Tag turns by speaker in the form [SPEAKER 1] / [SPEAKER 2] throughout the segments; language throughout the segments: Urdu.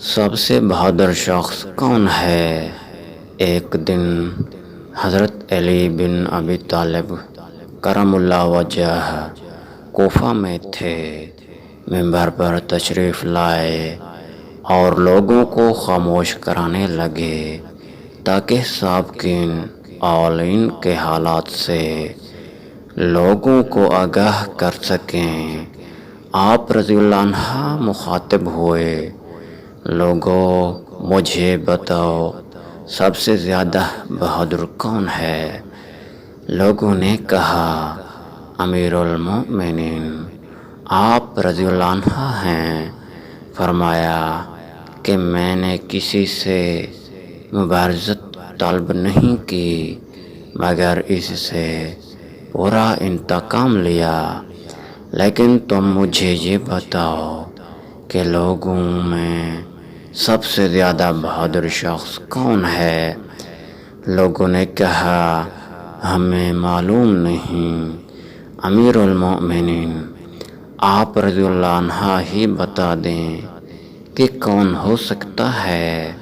[SPEAKER 1] سب سے بہادر شخص کون ہے؟ ایک دن حضرت علی بن ابی طالب کرم اللہ وجہ کوفہ میں تھے۔ منبر پر تشریف لائے اور لوگوں کو خاموش کرانے لگے تاکہ سابقین اولین کے حالات سے لوگوں کو آگاہ کر سکیں۔ آپ رضی اللہ عنہ مخاطب ہوئے، لوگوں مجھے بتاؤ سب سے زیادہ بہادر کون ہے؟ لوگوں نے کہا امیر المؤمنین آپ رضی اللہ عنہ ہیں۔ فرمایا کہ میں نے کسی سے مبارزت طلب نہیں کی مگر اس سے پورا انتقام لیا، لیکن تم مجھے یہ بتاؤ کہ لوگوں میں سب سے زیادہ بہادر شخص کون ہے؟ لوگوں نے کہا ہمیں معلوم نہیں، امیر المؤمنین آپ رضی اللہ عنہ ہی بتا دیں کہ کون ہو سکتا ہے۔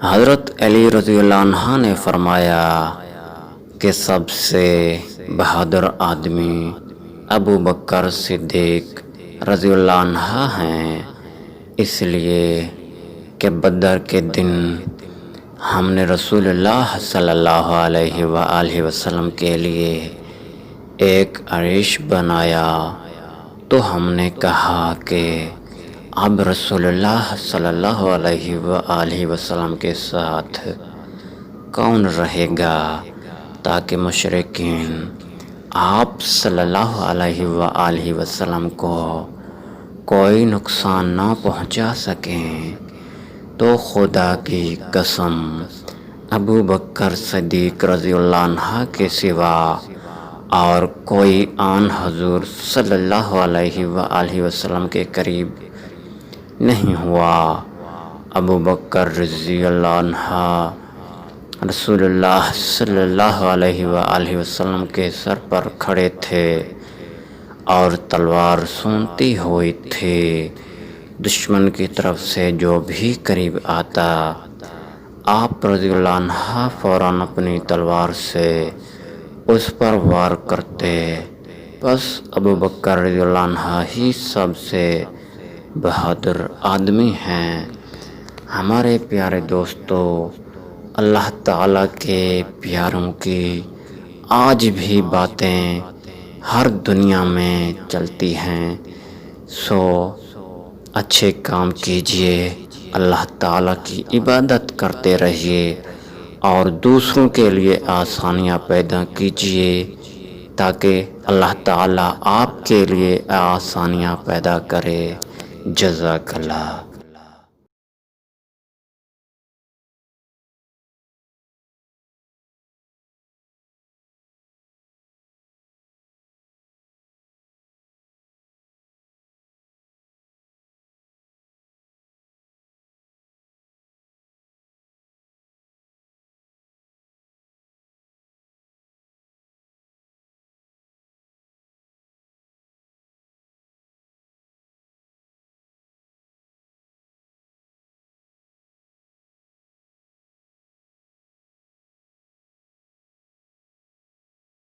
[SPEAKER 1] حضرت علی رضی اللہ عنہ نے فرمایا کہ سب سے بہادر آدمی ابو بکر صدیق رضی اللہ عنہ ہیں، اس لیے کہ بدر کے دن ہم نے رسول اللہ صلی اللہ علیہ وآلہ وسلم کے لیے ایک عرش بنایا تو ہم نے کہا کہ اب رسول اللہ صلی اللہ علیہ وآلہ وسلم کے ساتھ کون رہے گا تاکہ مشرکین آپ صلی اللہ علیہ وآلہ وسلم کو کوئی نقصان نہ پہنچا سکیں۔ تو خدا کی قسم ابو بکر صدیق رضی اللہ عنہ کے سوا اور کوئی آن حضور صلی اللہ علیہ وآلہ وسلم کے قریب نہیں ہوا۔ ابو بکر رضی اللہ عنہ رسول اللہ صلی اللہ علیہ وآلہ وسلم کے سر پر کھڑے تھے اور تلوار سونتی ہوئی تھی۔ دشمن کی طرف سے جو بھی قریب آتا آپ رضی اللہ عنہ فوراً اپنی تلوار سے اس پر وار کرتے۔ بس ابو بکر رضی اللہ عنہ ہی سب سے بہادر آدمی ہیں۔ ہمارے پیارے دوستو، اللہ تعالیٰ کے پیاروں کی آج بھی باتیں ہر دنیا میں چلتی ہیں، سو اچھے کام کیجئے، اللہ تعالیٰ کی عبادت کرتے رہیے اور دوسروں کے لیے آسانیاں پیدا کیجئے تاکہ اللہ تعالیٰ آپ کے لیے آسانیاں پیدا کرے۔ جزاک اللہ۔